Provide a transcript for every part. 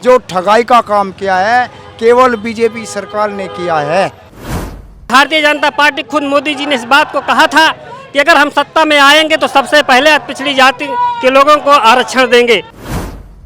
जो ठगाई का काम किया है केवल बीजेपी सरकार ने किया है। भारतीय जनता पार्टी खुद मोदी जी ने इस बात को कहा था कि अगर हम सत्ता में आएंगे तो सबसे पहले पिछड़ी जाति के लोगों को आरक्षण देंगे।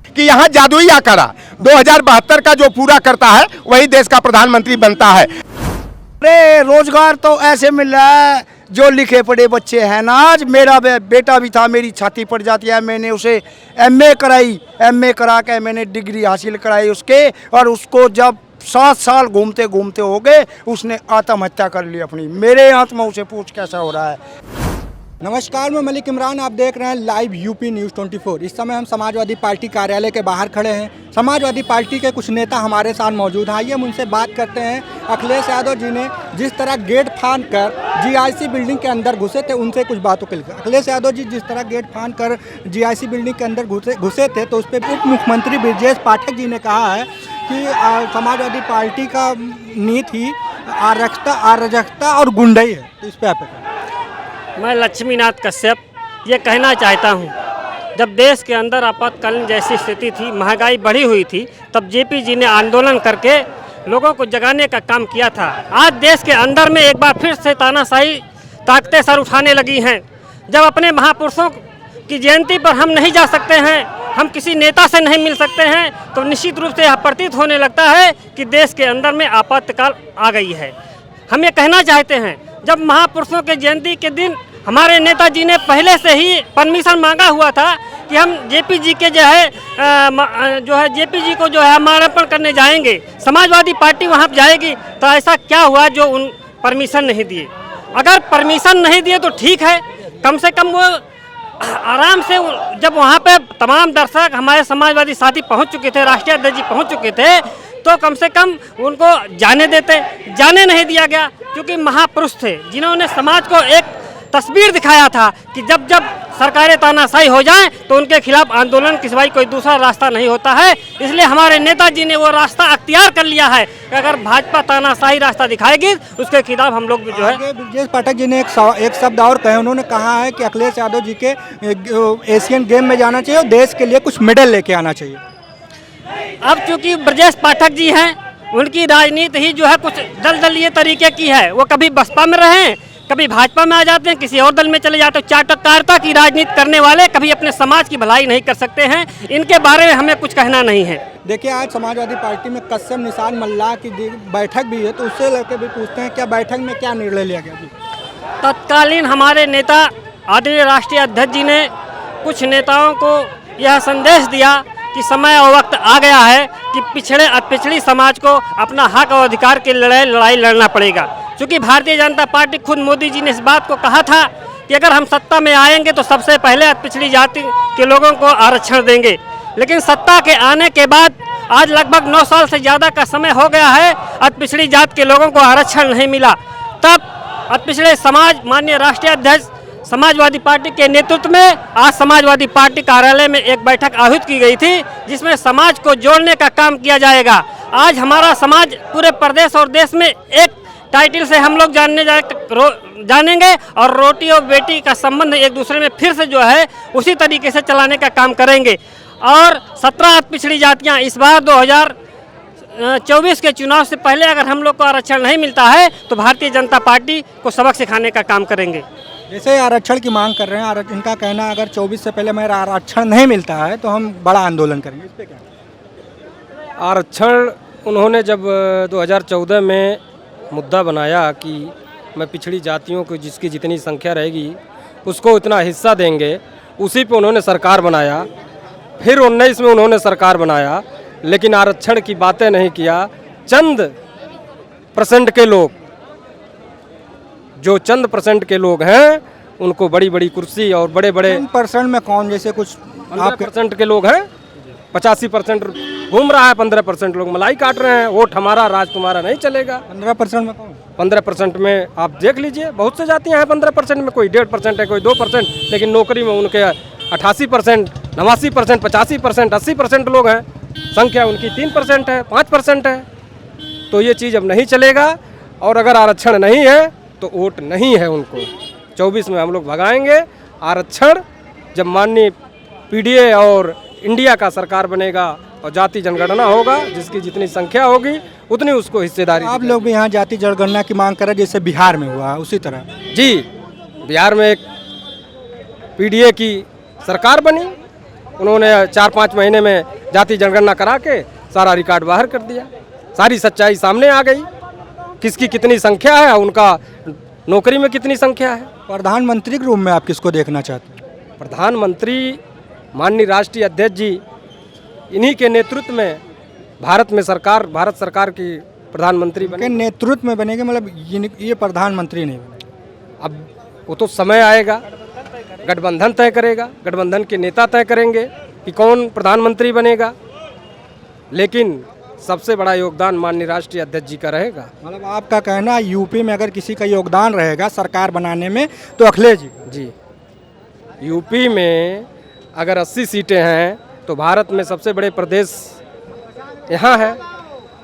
कि यहाँ जादुई आंकड़ा 2072 का जो पूरा करता है वही देश का प्रधानमंत्री बनता है। अरे रोजगार तो ऐसे मिल रहा है जो लिखे पढ़े बच्चे हैं ना। आज मेरा बेटा भी था, मेरी छाती पड़ जाती है, मैंने उसे एमए कराई, एमए करा के मैंने डिग्री हासिल कराई उसके, और उसको जब 7 साल घूमते घूमते हो गए उसने आत्महत्या कर ली अपनी। मेरे आत्मा उसे पूछ कैसा हो रहा है। नमस्कार, मैं मलिक इमरान, आप देख रहे हैं लाइव यूपी न्यूज़ 24। इस समय हम समाजवादी पार्टी कार्यालय के बाहर खड़े हैं। समाजवादी पार्टी के कुछ नेता हमारे साथ मौजूद हैं। आइए हम उनसे बात करते हैं। अखिलेश यादव जी ने जिस तरह गेट फांद कर जीआईसी बिल्डिंग के अंदर घुसे थे, उनसे कुछ बातों के लिए। अखिलेश यादव जी जिस तरह गेट फांद कर जीआईसी बिल्डिंग के अंदर घुसे थे, तो उस पर उप मुख्यमंत्री ब्रजेश पाठक जी ने कहा है कि समाजवादी पार्टी का नीति अराजकता और गुंडाई है। तो इस पर आप मैं लक्ष्मीनाथ कश्यप ये कहना चाहता हूँ, जब देश के अंदर आपातकालीन जैसी स्थिति थी, महंगाई बढ़ी हुई थी, तब जेपी जी ने आंदोलन करके लोगों को जगाने का काम किया था। आज देश के अंदर में एक बार फिर से तानाशाही ताकतें सर उठाने लगी हैं। जब अपने महापुरुषों की जयंती पर हम नहीं जा सकते हैं, हम किसी नेता से नहीं मिल सकते हैं, तो निश्चित रूप से यह प्रतीत होने लगता है कि देश के अंदर में आपातकाल आ गई है। हम ये कहना चाहते हैं, जब महापुरुषों के जयंती के दिन हमारे नेताजी ने पहले से ही परमिशन मांगा हुआ था कि हम जेपी जी के जेपी जी को जो है माल्यार्पण करने जाएंगे, समाजवादी पार्टी वहां जाएगी, तो ऐसा क्या हुआ जो उन परमिशन नहीं दिए। अगर परमिशन नहीं दिए तो ठीक है, कम से कम वो आराम से, जब वहां पे तमाम दर्शक हमारे समाजवादी साथी पहुंच चुके थे, राष्ट्रीय अध्यक्ष जी पहुंच चुके थे, तो कम से कम उनको जाने देते। जाने नहीं दिया गया क्योंकि महापुरुष थे जिन्होंने समाज को एक तस्वीर दिखाया था कि जब जब सरकारें तानाशाही हो जाएं तो उनके खिलाफ आंदोलन के सिवाय कोई दूसरा रास्ता नहीं होता है। इसलिए हमारे नेताजी ने वो रास्ता अख्तियार कर लिया है कि अगर भाजपा तानाशाही रास्ता दिखाएगी उसके खिलाफ हम लोग जो है। ब्रजेश पाठक जी ने एक शब्द और कहे, उन्होंने कहा है कि अखिलेश यादव जी के एशियन गेम में जाना चाहिए और देश के लिए कुछ मेडल लेके आना चाहिए। अब चूंकि ब्रजेश पाठक जी हैं, उनकी राजनीति ही जो है कुछ दलदलीय तरीके की है। वो कभी बसपा में रहे, कभी भाजपा में आ जाते हैं, किसी और दल में चले जाते हैं। चाटुकारिता की राजनीति करने वाले कभी अपने समाज की भलाई नहीं कर सकते हैं। इनके बारे में हमें कुछ कहना नहीं है। देखिए, आज समाजवादी पार्टी में कस्सम निशान मल्लाह की बैठक भी है, तो उससे लेकर भी पूछते हैं क्या बैठक में क्या निर्णय लिया गया। तत्कालीन हमारे नेता आदरणीय राष्ट्रीय अध्यक्ष जी ने कुछ नेताओं को यह संदेश दिया कि समय और वक्त आ गया है कि पिछड़ी समाज को अपना हक और अधिकार की लड़ाई लड़ना पड़ेगा। क्योंकि भारतीय जनता पार्टी खुद मोदी जी ने इस बात को कहा था कि अगर हम सत्ता में आएंगे तो सबसे पहले पिछड़ी जाति के लोगों को आरक्षण देंगे। लेकिन सत्ता के आने के बाद आज लगभग 9 साल से ज़्यादा का समय हो गया है, पिछड़ी जाति के लोगों को आरक्षण नहीं मिला। तब पिछड़े समाज माननीय राष्ट्रीय अध्यक्ष समाजवादी पार्टी के नेतृत्व में आज समाजवादी पार्टी कार्यालय में एक बैठक आयोजित की गई थी, जिसमें समाज को जोड़ने का काम किया जाएगा। आज हमारा समाज पूरे प्रदेश और देश में एक टाइटल से हम लोग जानेंगे और रोटी और बेटी का संबंध एक दूसरे में फिर से जो है उसी तरीके से चलाने का काम करेंगे। और 17 पिछड़ी जातियां इस बार 2024 के चुनाव से पहले अगर हम लोग को आरक्षण नहीं मिलता है तो भारतीय जनता पार्टी को सबक सिखाने का काम करेंगे। जैसे आरक्षण की मांग कर रहे हैं, इनका कहना अगर 24 से पहले मेरा आरक्षण नहीं मिलता है तो हम बड़ा आंदोलन करेंगे। इस पे क्या? आरक्षण उन्होंने जब 2014 में मुद्दा बनाया कि मैं पिछड़ी जातियों को जिसकी जितनी संख्या रहेगी उसको इतना हिस्सा देंगे, उसी पे उन्होंने सरकार बनाया। फिर 19 में उन्होंने सरकार बनाया, लेकिन आरक्षण की बातें नहीं किया। चंद परसेंट के लोग, जो चंद परसेंट के लोग हैं, उनको बड़ी बड़ी कुर्सी और बड़े बड़े परसेंट में कौन, जैसे कुछ 15% के लोग हैं, 85% घूम रहा है, 15% लोग मलाई काट रहे हैं। वोट हमारा, राज तुम्हारा नहीं चलेगा। 15% में कौन? 15% में आप देख लीजिए, बहुत से जातियाँ हैं 15% में, कोई 1.5% है, कोई 2%, लेकिन नौकरी में उनके 88%, 89%, 85%, 80% लोग हैं। संख्या उनकी 3% है, 5% है। तो ये चीज़ अब नहीं चलेगा। और अगर आरक्षण नहीं है तो वोट नहीं है उनको। 24 में हम लोग भगाएंगे आरक्षण। जब माननीय पीडीए और इंडिया का सरकार बनेगा और जाति जनगणना होगा, जिसकी जितनी संख्या होगी उतनी उसको हिस्सेदारी आप दी लोग भी यहाँ जाति जनगणना की मांग कर रहे हैं जैसे बिहार में हुआ उसी तरह। जाएगी। जी, बिहार में एक पीडीए की सरकार बनी, उन्होंने 4-5 महीने में जाति जनगणना करा के सारा रिकॉर्ड बाहर कर दिया, सारी सच्चाई सामने आ गई, किसकी कितनी संख्या है, उनका नौकरी में कितनी संख्या है। प्रधानमंत्री के रूप में आप किसको देखना चाहते हैं? प्रधानमंत्री माननीय राष्ट्रीय अध्यक्ष जी, इन्हीं के नेतृत्व में भारत सरकार की प्रधानमंत्री के बने। नेतृत्व में बनेंगे, मतलब ये प्रधानमंत्री नहीं बने। अब वो तो समय आएगा, गठबंधन तय करेगा, गठबंधन के नेता तय करेंगे कि कौन प्रधानमंत्री बनेगा, लेकिन सबसे बड़ा योगदान माननीय राष्ट्रीय अध्यक्ष जी का रहेगा। मतलब आपका कहना है यूपी में अगर किसी का योगदान रहेगा सरकार बनाने में तो अखिलेश जी। जी, यूपी में अगर 80 सीटें हैं तो भारत में सबसे बड़े प्रदेश यहाँ है,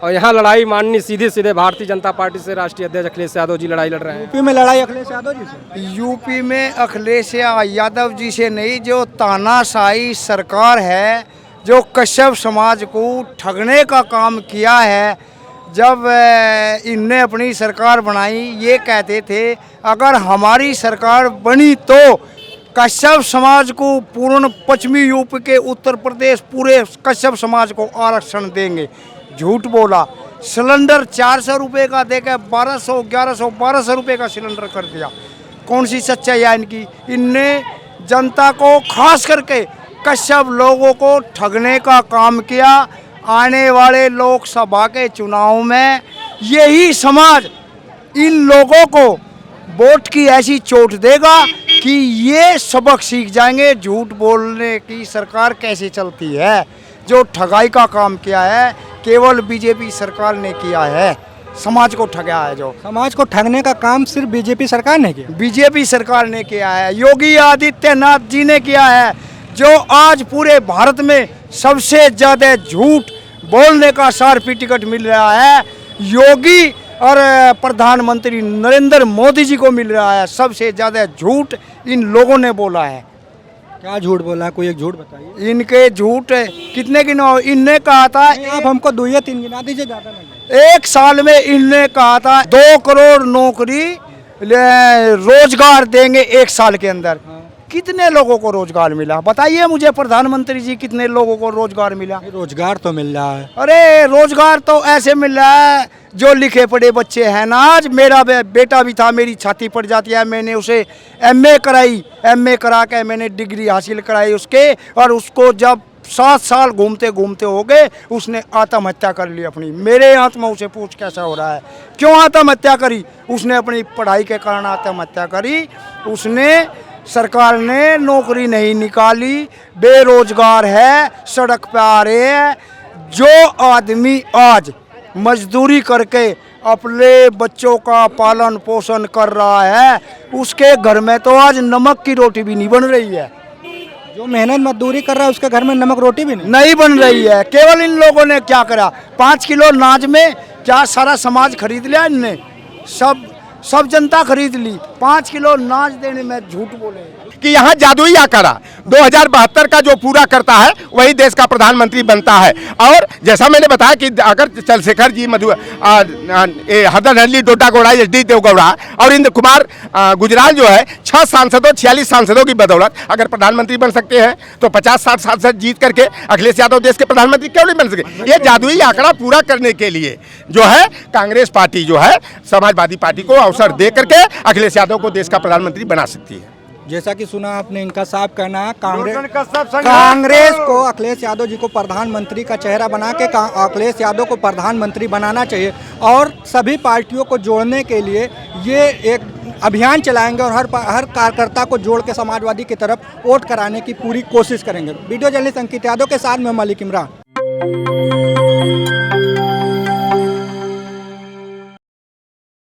और यहाँ लड़ाई माननीय सीधे भारतीय जनता पार्टी से राष्ट्रीय अध्यक्ष अखिलेश यादव जी लड़ाई लड़ रहे हैं। यूपी में लड़ाई अखिलेश यादव जी से? यूपी में अखिलेश यादव जी से नहीं, जो तानाशाही सरकार है, जो कश्यप समाज को ठगने का काम किया है। जब इनने अपनी सरकार बनाई, ये कहते थे अगर हमारी सरकार बनी तो कश्यप समाज को पूर्ण पश्चिमी यूपी के उत्तर प्रदेश पूरे कश्यप समाज को आरक्षण देंगे। झूठ बोला। सिलेंडर 400 रुपये का देकर 1200 रुपये का सिलेंडर कर दिया। कौन सी सच्चाई है इनकी? इनने जनता को खास करके कश्यप लोगों को ठगने का काम किया। आने वाले लोकसभा के चुनाव में यही समाज इन लोगों को वोट की ऐसी चोट देगा कि ये सबक सीख जाएंगे झूठ बोलने की सरकार कैसे चलती है। जो ठगाई का काम किया है केवल बीजेपी सरकार ने किया है, समाज को ठगा है। जो समाज को ठगने का काम सिर्फ बीजेपी सरकार ने किया? बीजेपी सरकार ने किया है, योगी आदित्यनाथ जी ने किया है, जो आज पूरे भारत में सबसे ज़्यादा झूठ बोलने का सर्टिफिकेट मिल रहा है। योगी और प्रधानमंत्री नरेंद्र मोदी जी को मिल रहा है। सबसे ज़्यादा झूठ इन लोगों ने बोला है। क्या झूठ बोला? कोई एक झूठ बताइए। इनके झूठ कितने गिनो? इनने कहा था, आप हमको 2 या 3 गिना दीजिए, ज़्यादा नहीं। एक साल में इनने कहा था 2 करोड़ नौकरी रोजगार देंगे 1 साल के अंदर। कितने लोगों को रोजगार मिला? बताइए मुझे प्रधानमंत्री जी, कितने लोगों को रोजगार मिला? रोजगार तो मिल रहा है। अरे रोजगार तो ऐसे मिल रहा है जो लिखे पढ़े बच्चे हैं ना। आज मेरा बेटा भी था, मेरी छाती पड़ जाती है, मैंने उसे एमए कराई, एमए करा के मैंने डिग्री हासिल कराई उसके, और उसको जब 7 साल घूमते घूमते हो गए उसने आत्महत्या कर ली अपनी। मेरे आत्मा उसे पूछ कैसा हो रहा है, क्यों आत्महत्या करी? उसने अपनी पढ़ाई के कारण आत्महत्या करी। उसने, सरकार ने नौकरी नहीं निकाली, बेरोजगार है, सड़क पे आ रहे हैं। जो आदमी आज मजदूरी करके अपने बच्चों का पालन पोषण कर रहा है, उसके घर में तो आज नमक की रोटी भी नहीं बन रही है। जो मेहनत मजदूरी कर रहा है उसके घर में नमक रोटी भी नहीं बन रही है। केवल इन लोगों ने क्या करा, 5 किलो अनाज में क्या सारा समाज खरीद लिया इनने? सब जनता खरीद ली। 5 किलो अनाज देने में झूठ बोले कि यहाँ जादुई आंकड़ा 2072 का जो पूरा करता है वही देश का प्रधानमंत्री बनता है। और जैसा मैंने बताया कि अगर चंद्रशेखर जी, हरदनहल्ली, डोडा गौड़ा, एच.डी. देवगौड़ा और इंद्र कुमार गुजराल जो है 6 सांसदों 46 सांसदों की बदौलत अगर प्रधानमंत्री बन सकते हैं तो 50-60 सांसद जीत करके अखिलेश यादव देश के प्रधानमंत्री क्यों नहीं बन सके? ये जादुई आंकड़ा पूरा करने के लिए जो है कांग्रेस पार्टी जो है समाजवादी पार्टी को अवसर दे करके अखिलेश यादव को देश का प्रधानमंत्री बना सकती है। जैसा कि सुना आपने, इनका साफ कहना है कांग्रेस को अखिलेश यादव जी को प्रधानमंत्री का चेहरा बना के अखिलेश यादव को प्रधानमंत्री बनाना चाहिए, और सभी पार्टियों को जोड़ने के लिए ये एक अभियान चलाएंगे और हर कार्यकर्ता को जोड़ के समाजवादी की तरफ वोट कराने की पूरी कोशिश करेंगे। वीडियो जर्नलिस्ट अंकित यादव के साथ में मलिक इमरान।